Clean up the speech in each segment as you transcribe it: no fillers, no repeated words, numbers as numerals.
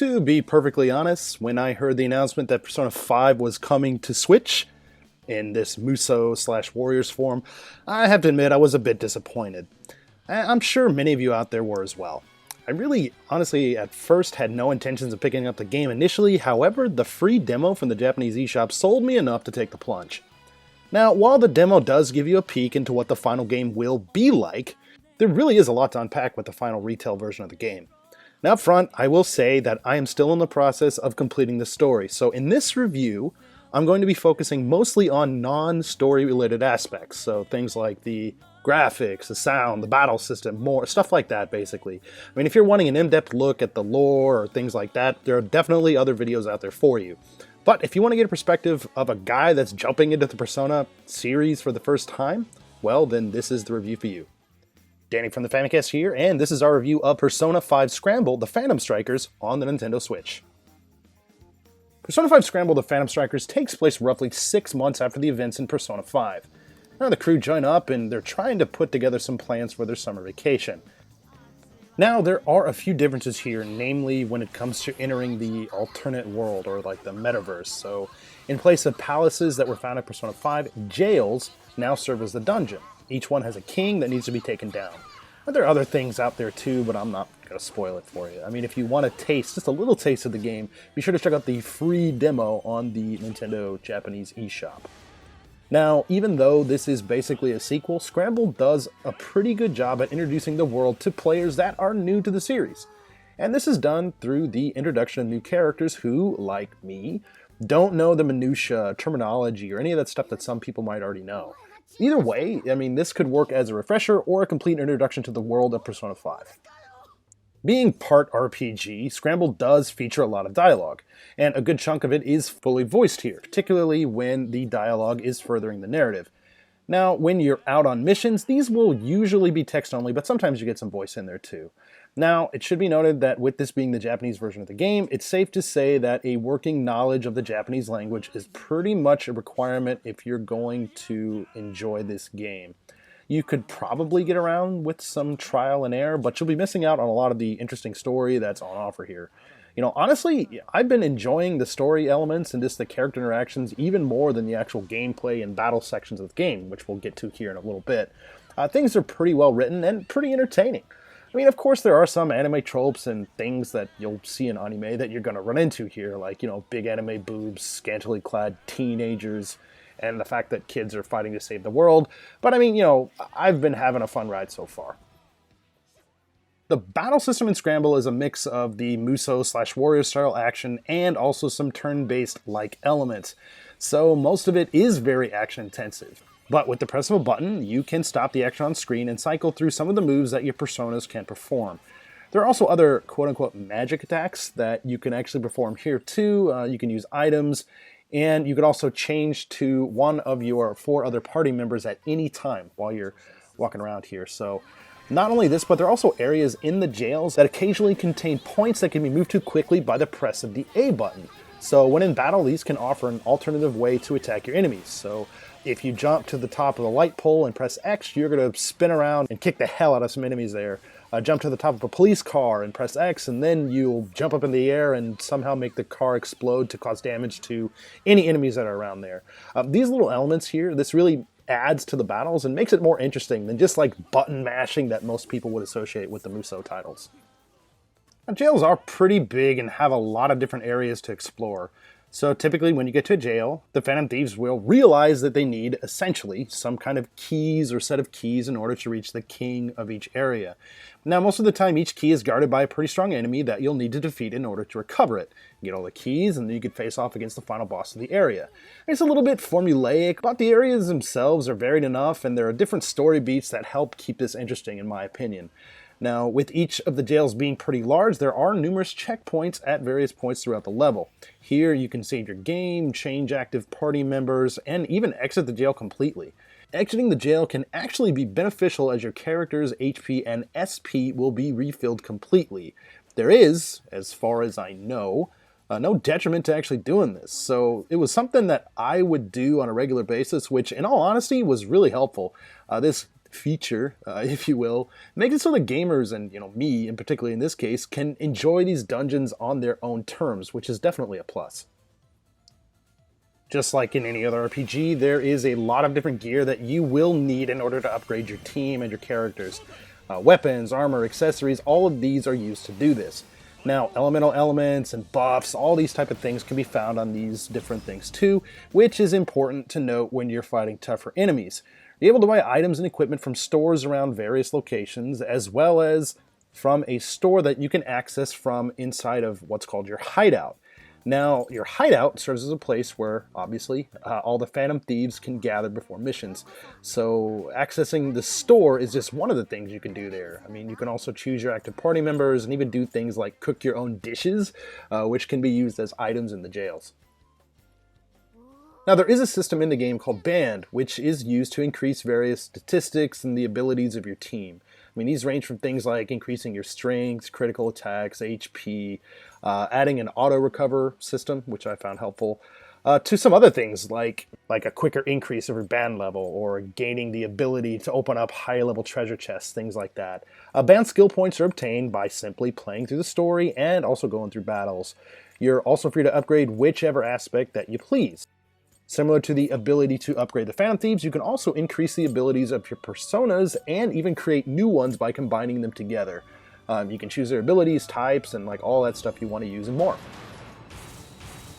To be perfectly honest, when I heard the announcement that Persona 5 was coming to Switch, in this Muso/Warriors form, I have to admit I was a bit disappointed. I'm sure many of you out there were as well. I really, honestly, at first had no intentions of picking up the game initially, however, the free demo from the Japanese eShop sold me enough to take the plunge. Now, while the demo does give you a peek into what the final game will be like, there really is a lot to unpack with the final retail version of the game. Now up front, I will say that I am still in the process of completing the story, so in this review, I'm going to be focusing mostly on non-story related aspects, so things like the graphics, the sound, the battle system, more stuff like that basically. I mean, if you're wanting an in-depth look at the lore or things like that, there are definitely other videos out there for you. But if you want to get a perspective of a guy that's jumping into the Persona series for the first time, well then this is the review for you. Danny from the Famicast here, and this is our review of Persona 5 Scramble, the Phantom Strikers, on the Nintendo Switch. Persona 5 Scramble, the Phantom Strikers takes place roughly 6 months after the events in Persona 5. Now the crew join up and they're trying to put together some plans for their summer vacation. Now there are a few differences here, namely when it comes to entering the alternate world, or like the metaverse. So in place of palaces that were found in Persona 5, jails now serve as the dungeon. Each one has a king that needs to be taken down. Now, there are other things out there too, but I'm not going to spoil it for you. I mean, if you want to taste, just a little taste of the game, be sure to check out the free demo on the Nintendo Japanese eShop. Now, even though this is basically a sequel, Scramble does a pretty good job at introducing the world to players that are new to the series. And this is done through the introduction of new characters who, like me, don't know the minutiae, terminology, or any of that stuff that some people might already know. Either way, I mean, this could work as a refresher or a complete introduction to the world of Persona 5. Being part RPG, Scramble does feature a lot of dialogue, and a good chunk of it is fully voiced here, particularly when the dialogue is furthering the narrative. Now, when you're out on missions, these will usually be text only, but sometimes you get some voice in there too. Now, it should be noted that with this being the Japanese version of the game, it's safe to say that a working knowledge of the Japanese language is pretty much a requirement if you're going to enjoy this game. You could probably get around with some trial and error, but you'll be missing out on a lot of the interesting story that's on offer here. You know, honestly, I've been enjoying the story elements and just the character interactions even more than the actual gameplay and battle sections of the game, which we'll get to here in a little bit. Things are pretty well written and pretty entertaining. I mean, of course, there are some anime tropes and things that you'll see in anime that you're going to run into here, like, you know, big anime boobs, scantily clad teenagers, and the fact that kids are fighting to save the world. But I mean, you know, I've been having a fun ride so far. The battle system in Scramble is a mix of the Muso/Warrior style action and also some turn-based like elements. So most of it is very action intensive. But with the press of a button, you can stop the action on screen and cycle through some of the moves that your personas can perform. There are also other quote-unquote magic attacks that you can actually perform here too. You can use items, and you could also change to one of your 4 other party members at any time while you're walking around here. So not only this, but there are also areas in the jails that occasionally contain points that can be moved to quickly by the press of the A button. So when in battle, these can offer an alternative way to attack your enemies. So if you jump to the top of the light pole and press X, you're going to spin around and kick the hell out of some enemies there. Jump to the top of a police car and press X, and then you'll jump up in the air and somehow make the car explode to cause damage to any enemies that are around there. These little elements here, this really adds to the battles and makes it more interesting than just like button mashing that most people would associate with the Muso titles. Now, jails are pretty big and have a lot of different areas to explore. So typically when you get to a jail, the Phantom Thieves will realize that they need, essentially, some kind of keys or set of keys in order to reach the king of each area. Now, most of the time, each key is guarded by a pretty strong enemy that you'll need to defeat in order to recover it. You get all the keys, and then you can face off against the final boss of the area. It's a little bit formulaic, but the areas themselves are varied enough, and there are different story beats that help keep this interesting, in my opinion. Now, with each of the jails being pretty large, there are numerous checkpoints at various points throughout the level. Here, you can save your game, change active party members, and even exit the jail completely. Exiting the jail can actually be beneficial as your character's HP and SP will be refilled completely. There is, as far as I know, no detriment to actually doing this. So it was something that I would do on a regular basis, which in all honesty was really helpful. This feature, if you will, makes it so that gamers, and me in particular in this case, can enjoy these dungeons on their own terms, which is definitely a plus. Just like in any other RPG, there is a lot of different gear that you will need in order to upgrade your team and your characters. Weapons, armor, accessories, all of these are used to do this. Now, elemental elements and buffs, all these type of things can be found on these different things too, which is important to note when you're fighting tougher enemies. You're able to buy items and equipment from stores around various locations, as well as from a store that you can access from inside of what's called your hideout. Now, your hideout serves as a place where, obviously, all the Phantom Thieves can gather before missions. So, accessing the store is just one of the things you can do there. I mean, you can also choose your active party members and even do things like cook your own dishes, which can be used as items in the jails. Now, there is a system in the game called Band, which is used to increase various statistics and the abilities of your team. I mean, these range from things like increasing your strength, critical attacks, HP, adding an auto-recover system, which I found helpful, to some other things like a quicker increase of your band level or gaining the ability to open up high-level treasure chests, things like that. Band skill points are obtained by simply playing through the story and also going through battles. You're also free to upgrade whichever aspect that you please. Similar to the ability to upgrade the Phantom Thieves, you can also increase the abilities of your personas and even create new ones by combining them together. You can choose their abilities, types, and all that stuff you want to use and more.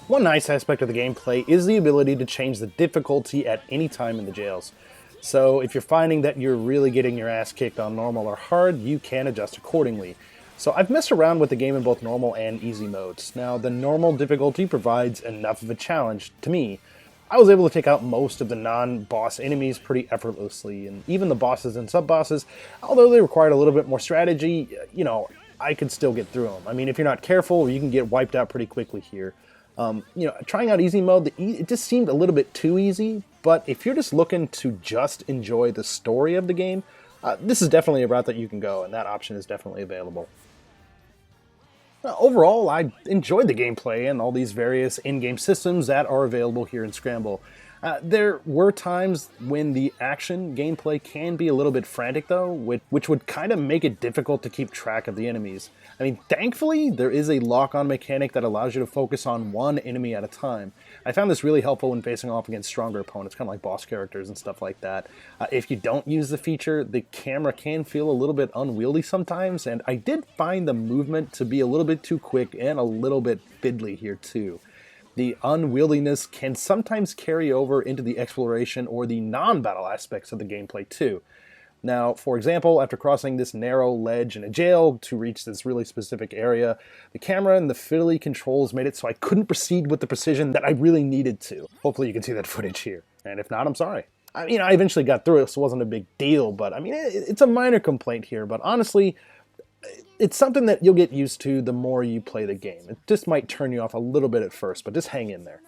One nice aspect of the gameplay is the ability to change the difficulty at any time in the jails. So if you're finding that you're really getting your ass kicked on normal or hard, you can adjust accordingly. So I've messed around with the game in both normal and easy modes. Now, the normal difficulty provides enough of a challenge to me. I was able to take out most of the non-boss enemies pretty effortlessly, and even the bosses and sub-bosses, although they required a little bit more strategy, I could still get through them. I mean, if you're not careful, you can get wiped out pretty quickly here. Trying out easy mode, it just seemed a little bit too easy, but if you're just looking to just enjoy the story of the game, this is definitely a route that you can go, and that option is definitely available. Overall, I enjoyed the gameplay and all these various in-game systems that are available here in Scramble. There were times when the action gameplay can be a little bit frantic though, which would kind of make it difficult to keep track of the enemies. I mean, thankfully, there is a lock-on mechanic that allows you to focus on one enemy at a time. I found this really helpful when facing off against stronger opponents, kind of like boss characters and stuff like that. If you don't use the feature, the camera can feel a little bit unwieldy sometimes, and I did find the movement to be a little bit too quick and a little bit fiddly here too. The unwieldiness can sometimes carry over into the exploration or the non-battle aspects of the gameplay too. Now, for example, after crossing this narrow ledge in a jail to reach this really specific area, the camera and the fiddly controls made it so I couldn't proceed with the precision that I really needed to. Hopefully you can see that footage here, and if not, I'm sorry. I eventually got through it, so it wasn't a big deal, but it's a minor complaint here, but honestly, it's something that you'll get used to the more you play the game. It just might turn you off a little bit at first, but just hang in there.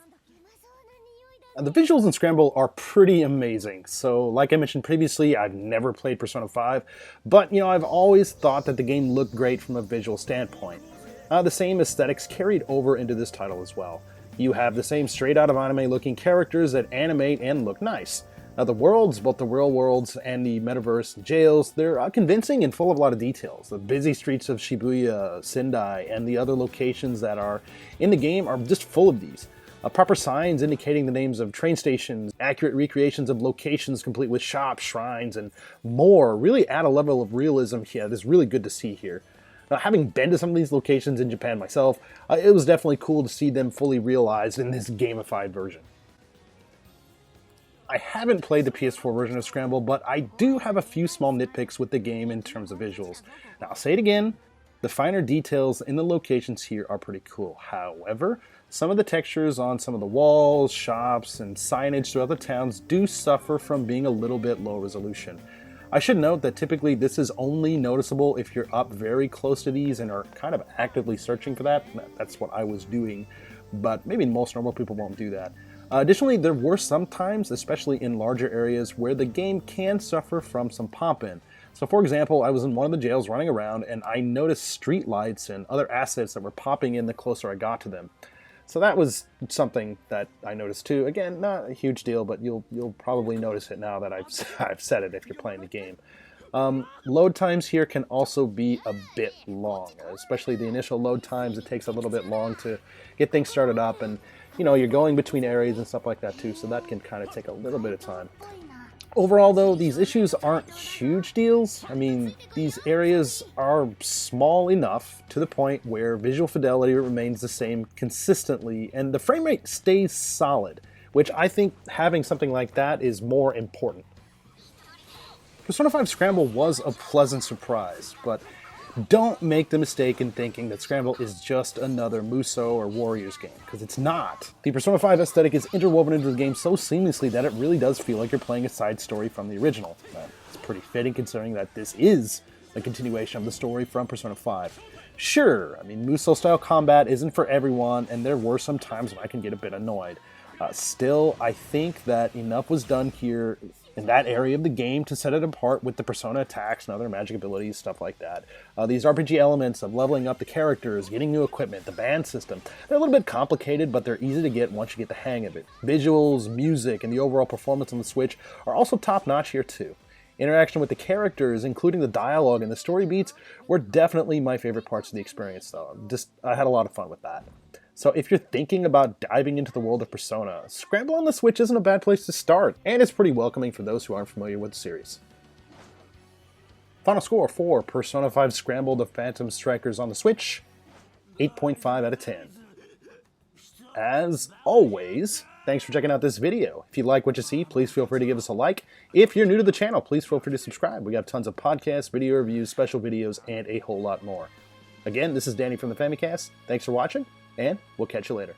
The visuals in Scramble are pretty amazing. So, like I mentioned previously, I've never played Persona 5, but I've always thought that the game looked great from a visual standpoint. The same aesthetics carried over into this title as well. You have the same straight out of anime looking characters that animate and look nice. Now the worlds, both the real worlds and the metaverse jails, they're convincing and full of a lot of details. The busy streets of Shibuya, Sendai, and the other locations that are in the game are just full of these. Proper signs indicating the names of train stations, accurate recreations of locations complete with shops, shrines, and more really add a level of realism here that's really good to see here. Now, having been to some of these locations in Japan myself, it was definitely cool to see them fully realized in this gamified version. I haven't played the PS4 version of Scramble, but I do have a few small nitpicks with the game in terms of visuals. Now, I'll say it again, the finer details in the locations here are pretty cool. However, some of the textures on some of the walls, shops, and signage throughout the towns do suffer from being a little bit low resolution. I should note that typically this is only noticeable if you're up very close to these and are kind of actively searching for that. That's what I was doing, but maybe most normal people won't do that. Additionally, there were some times, especially in larger areas, where the game can suffer from some pop-in. So for example, I was in one of the jails running around and I noticed street lights and other assets that were popping in the closer I got to them. So that was something that I noticed too. Again, not a huge deal, but you'll probably notice it now that I've said it if you're playing the game. Load times here can also be a bit long, especially the initial load times. It takes a little bit long to get things started up, and you're going between areas and stuff like that too, so that can kind of take a little bit of time. Overall, though, these issues aren't huge deals. I mean, these areas are small enough to the point where visual fidelity remains the same consistently, and the frame rate stays solid, which I think having something like that is more important. Persona 5 Scramble was a pleasant surprise, but don't make the mistake in thinking that Scramble is just another Muso or Warriors game, because it's not. The Persona 5 aesthetic is interwoven into the game so seamlessly that it really does feel like you're playing a side story from the original. It's pretty fitting considering that this is a continuation of the story from Persona 5. Sure, I mean, Muso-style combat isn't for everyone, and there were some times when I can get a bit annoyed. Still, I think that enough was done here in that area of the game to set it apart with the Persona attacks and other magic abilities, stuff like that. These RPG elements of leveling up the characters, getting new equipment, the band system, they're a little bit complicated, but they're easy to get once you get the hang of it. Visuals, music, and the overall performance on the Switch are also top-notch here too. Interaction with the characters, including the dialogue and the story beats, were definitely my favorite parts of the experience, though. I had a lot of fun with that. So if you're thinking about diving into the world of Persona, Scramble on the Switch isn't a bad place to start, and it's pretty welcoming for those who aren't familiar with the series. Final score for Persona 5 Scramble: The Phantom Strikers on the Switch, 8.5 out of 10. As always, thanks for checking out this video. If you like what you see, please feel free to give us a like. If you're new to the channel, please feel free to subscribe. We have tons of podcasts, video reviews, special videos, and a whole lot more. Again, this is Danny from the Famicast. Thanks for watching, and we'll catch you later.